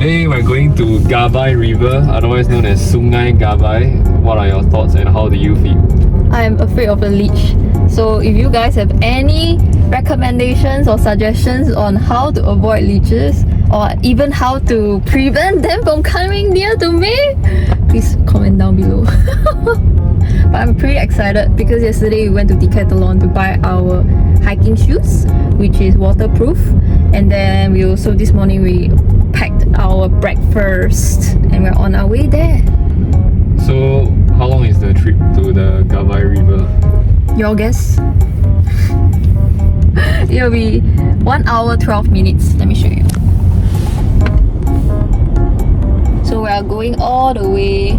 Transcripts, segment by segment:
Today we're going to Gabai River, otherwise known as Sungai Gabai. What are your thoughts and how do you feel? I'm afraid of the leech. So if you guys have any recommendations or suggestions on how to avoid leeches or even how to prevent them from coming near to me, please comment down below. But I'm pretty excited because yesterday we went to Decathlon to buy our hiking shoes, which is waterproof, and then we also this morning we packed our breakfast and we're on our way there. So how long is the trip to the Gabai River? Your guess? It'll be 1 hour 12 minutes. Let me show you. So we are going all the way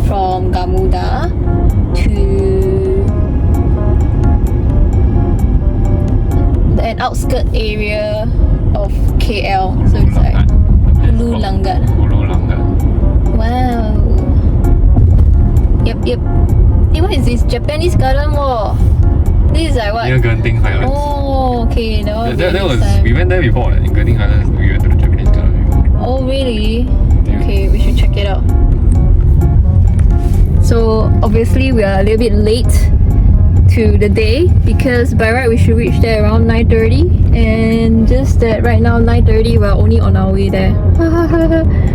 from Gamuda to an outskirt area of KL. So it's like Hulu Langat. Hulu Langat. Wow. Yep. Hey, what is this? Japanese garden wall. This is like what? Near Genting Highlands. Oh, okay. That was we went there before. In Genting Highlands, we went to the Japanese garden. Oh, really? Yeah. Okay, we should check it out. So obviously we are a little bit late to the day because by right we should reach there around 9:30, and just that right now 9:30 we're only on our way there.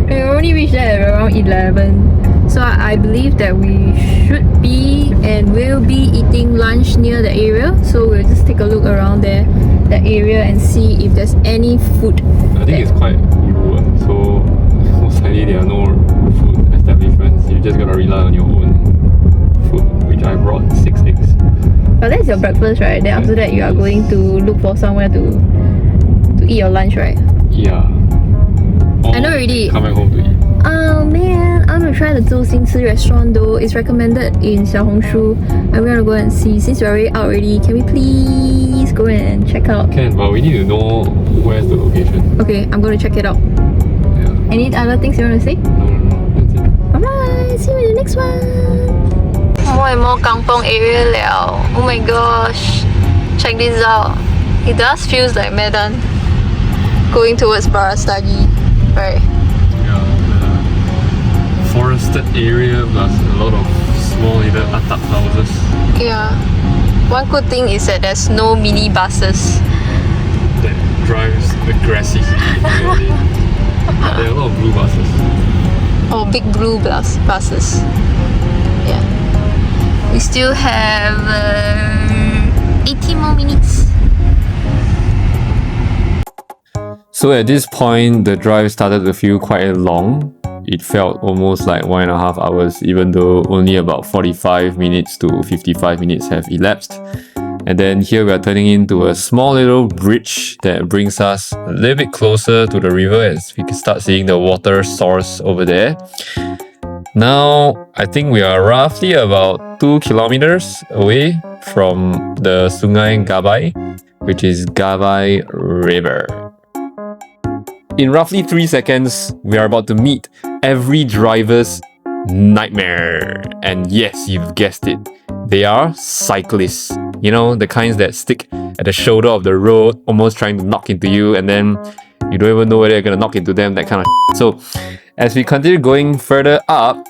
We only reached there at around 11. So I believe that we should be and will be eating lunch near the area. So we'll just take a look around there, the area, and see if there's any food. I think it's quite Hulu, so most likely there are no food establishments. You just gotta rely on your own food, which I brought 6 eggs. But that's your breakfast, right? Then after that you are going to look for somewhere to eat your lunch, right? Yeah. I know already. Come back home to eat. Oh man, I'm gonna try the Zhou Xingci restaurant though. It's recommended in Xiaohongshu. I'm gonna go and see. Since we're already out already, can we please go and check out? Can, but we need to know where's the location. Okay, I'm gonna check it out. Yeah. Any other things you wanna say? No, that's it. Alright, see you in the next one. More and more kampong area liao. Oh my gosh. Check this out. It does feels like Medan. Going towards Barastagi, right? Yeah, the forested area plus a lot of small little atap houses. Yeah. One good thing is that there's no mini buses. That drives aggressively. Really. There are a lot of blue buses. Oh, big blue buses. Yeah. We still have 18 more minutes. So at this point, the drive started to feel quite long. It felt almost like 1.5 hours, even though only about 45 minutes to 55 minutes have elapsed. And then here we are turning into a small little bridge that brings us a little bit closer to the river as we can start seeing the water source over there. Now, I think we are roughly about 2 kilometers away from the Sungai Gabai, which is Gabai River. In roughly 3 seconds, we are about to meet every driver's nightmare. And yes, you've guessed it. They are cyclists. You know, the kinds that stick at the shoulder of the road, almost trying to knock into you, and then you don't even know whether you're gonna knock into them, that kind of shit. So, as we continue going further up,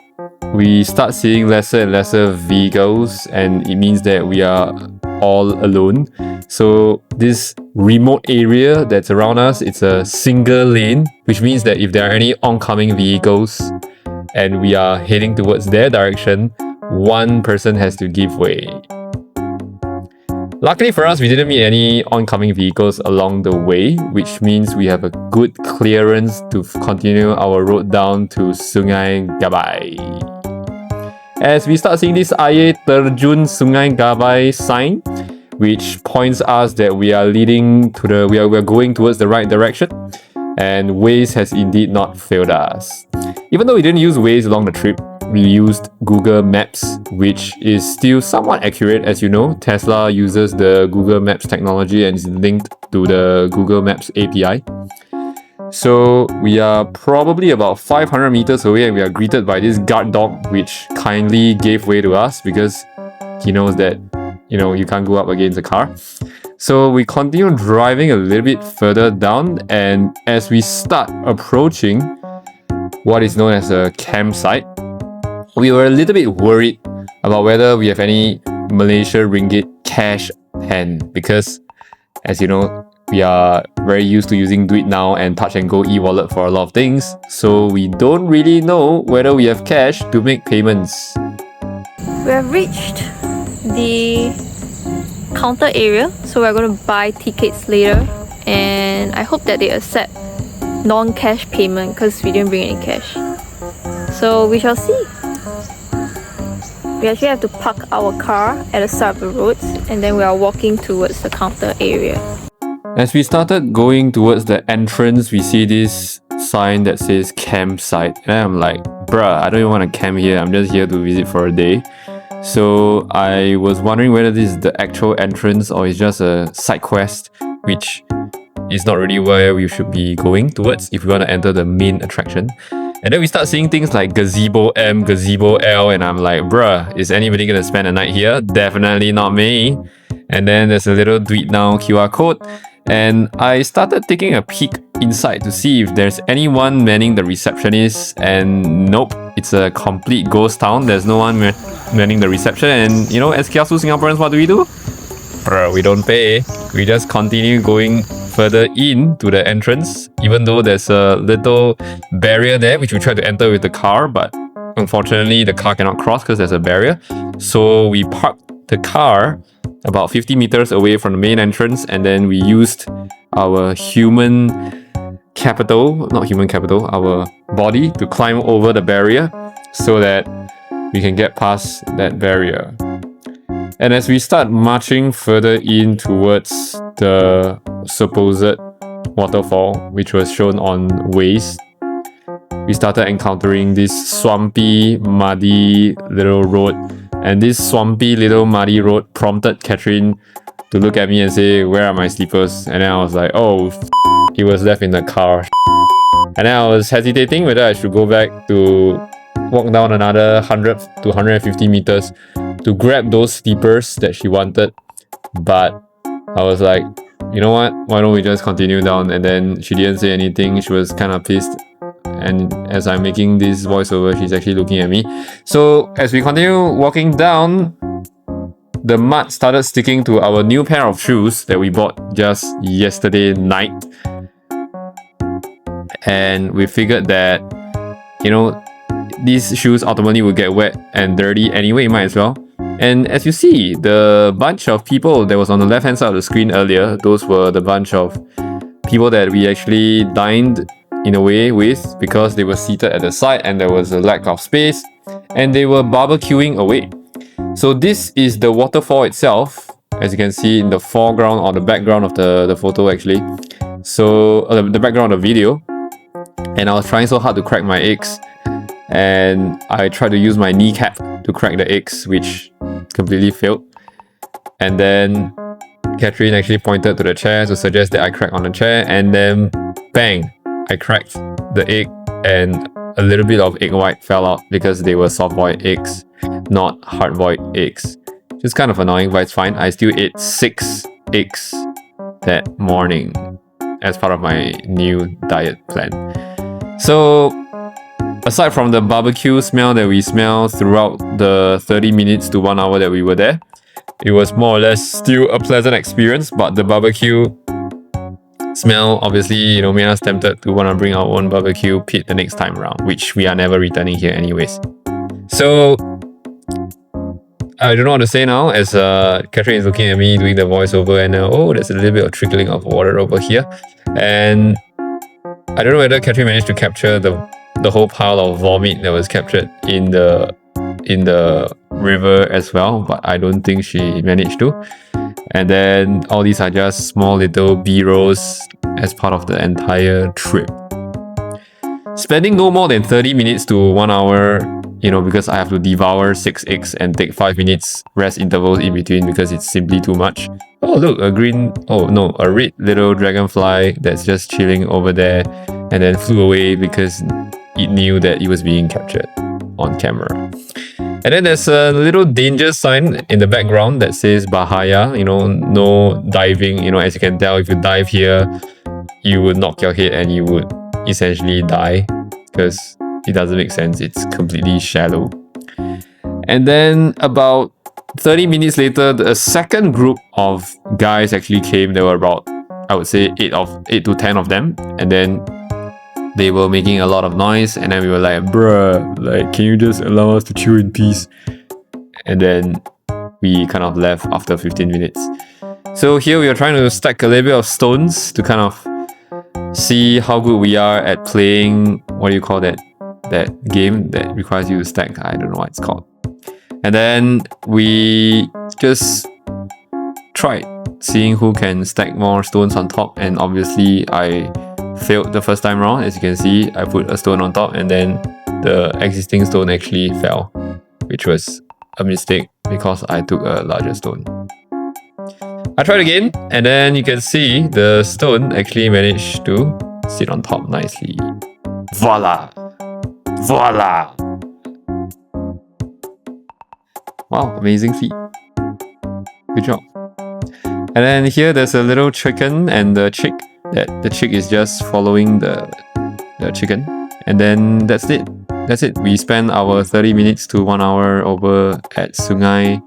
we start seeing lesser and lesser vehicles, and it means that we are all alone. So this remote area that's around us, it's a single lane, which means that if there are any oncoming vehicles and we are heading towards their direction, one person has to give way. Luckily for us, we didn't meet any oncoming vehicles along the way, which means we have a good clearance to continue our road down to Sungai Gabai. As we start seeing this Aye Terjun Sungai Gabai sign, which points us that we are we are going towards the right direction, and Waze has indeed not failed us. Even though we didn't use Waze along the trip, we used Google Maps, which is still somewhat accurate. As you know, Tesla uses the Google Maps technology and is linked to the Google Maps API. So we are probably about 500 meters away and we are greeted by this guard dog, which kindly gave way to us because he knows that, you know, you can't go up against a car. So we continue driving a little bit further down, and as we start approaching what is known as a campsite. We were a little bit worried about whether we have any Malaysia ringgit cash hand because, as you know, we are very used to using Do It Now and Touch and Go e-wallet for a lot of things, so we don't really know whether we have cash to make payments. We have reached the counter area, so we're going to buy tickets later, and I hope that they accept non-cash payment because we didn't bring any cash. So we shall see. We actually have to park our car at the side of the roads, and then we are walking towards the counter area. As we started going towards the entrance, we see this sign that says campsite, and I'm like, bruh, I don't even want to camp here, I'm just here to visit for a day. So I was wondering whether this is the actual entrance or it's just a side quest, which is not really where we should be going towards if we want to enter the main attraction. And then we start seeing things like gazebo M, gazebo L, and I'm like, bruh, is anybody gonna spend a night here? Definitely not me. And then there's a little Do It Now QR code, and I started taking a peek inside to see if there's anyone manning the receptionist, and nope, it's a complete ghost town. There's no one manning the reception, and you know, as kiasu Singaporeans, what do? Bro, we don't pay. We just continue going further in to the entrance, even though there's a little barrier there which we tried to enter with the car, but unfortunately the car cannot cross because there's a barrier. So we parked the car about 50 meters away from the main entrance, and then we used our human capital, not human capital, our body to climb over the barrier so that we can get past that barrier. And as we start marching further in towards the supposed waterfall, which was shown on Waze, we started encountering this swampy, muddy little road. And this swampy little muddy road prompted Catherine to look at me and say, "Where are my slippers?" And then I was like, "Oh, it was left in the car." And then I was hesitating whether I should go back to walk down another 100 to 150 meters to grab those slippers that she wanted. But I was like, you know what? Why don't we just continue down? And then she didn't say anything. She was kind of pissed. And as I'm making this voiceover, she's actually looking at me. So as we continue walking down, the mud started sticking to our new pair of shoes that we bought just yesterday night. And we figured that, you know, these shoes ultimately will get wet and dirty anyway, might as well. And as you see, the bunch of people that was on the left hand side of the screen earlier, those were the bunch of people that we actually dined in a way with, because they were seated at the side and there was a lack of space, and they were barbecuing away. So this is the waterfall itself, as you can see in the foreground or the background of the photo actually. So the background of the video. And I was trying so hard to crack my eggs, and I tried to use my kneecap to crack the eggs, which completely failed. And then Catherine actually pointed to the chair to suggest that I crack on the chair, and then bang, I cracked the egg, and a little bit of egg white fell out because they were soft-boiled eggs, not hard-boiled eggs. Which is kind of annoying, but it's fine. I still ate 6 eggs that morning as part of my new diet plan. So aside from the barbecue smell that we smelled throughout the 30 minutes to 1 hour that we were there, it was more or less still a pleasant experience, but the barbecue smell obviously, you know, made us tempted to want to bring our own barbecue pit the next time around, which we are never returning here anyways. So I don't know what to say now, as Catherine is looking at me doing the voiceover, and oh, there's a little bit of trickling of water over here. And I don't know whether Catherine managed to capture the whole pile of vomit that was captured in the river as well, but I don't think she managed to. And then all these are just small little B-rolls as part of the entire trip. Spending no more than 30 minutes to 1 hour, you know, because I have to devour 6 eggs and take 5 minutes rest intervals in between because it's simply too much. Oh look, a red little dragonfly that's just chilling over there and then flew away because it knew that it was being captured on camera. And then there's a little danger sign in the background that says Bahaya, you know, no diving. You know, as you can tell, if you dive here, you would knock your head and you would essentially die because It doesn't make sense. It's completely shallow. And then about 30 minutes later, a second group of guys actually came. There were about, I would say, 8 to 10 of them. And then they were making a lot of noise. And then we were like, bruh, like, can you just allow us to chill in peace? And then we kind of left after 15 minutes. So here we are trying to stack a little bit of stones to kind of see how good we are at playing, what do you call that game that requires you to stack? I don't know what it's called. And then we just tried seeing who can stack more stones on top, and obviously I failed the first time round. As you can see, I put a stone on top and then the existing stone actually fell, which was a mistake because I took a larger stone. I tried again, and then you can see the stone actually managed to sit on top nicely. Voila! Voila! Wow, amazing feat. Good job. And then here there's a little chicken and the chick. The chick is just following the chicken. And then that's it. That's it. We spent our 30 minutes to 1 hour over at Sungai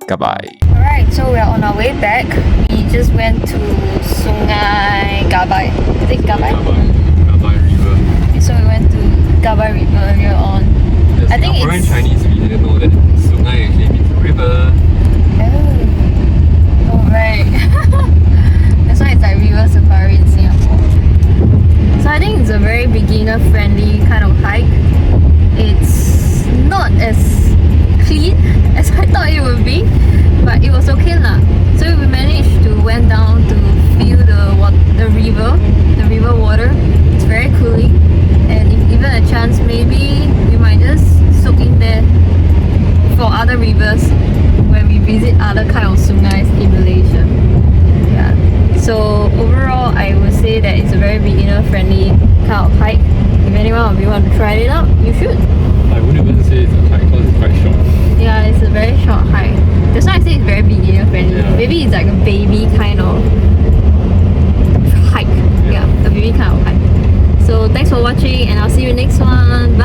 Gabai. Alright, so we're on our way back. We just went to Sungai Gabai. Is it Gabai? Gabai River. So we went to Gabai River earlier on. I think it's Chinese, we didn't know that Sungai actually means river. Oh right. That's why it's like river safari in Singapore. So I think it's a very beginner friendly kind of hike. It's not as clean as I thought it would be, but it was okay lah. So we managed to went down to feel the river water. It's very cooling, and if given a chance, maybe we might just soak in there for other rivers when we visit other kind of sungais in Malaysia. Yeah. So overall, I would say that it's a very beginner friendly kind of hike. If anyone of you want to try it out, you should. I wouldn't even say it's a hike because it's quite short. Yeah, it's a very short hike. That's why I say it's very beginner friendly. Yeah. Maybe it's like a baby kind of hike. Yeah, the baby kind of hike. So thanks for watching, and I'll see you next one.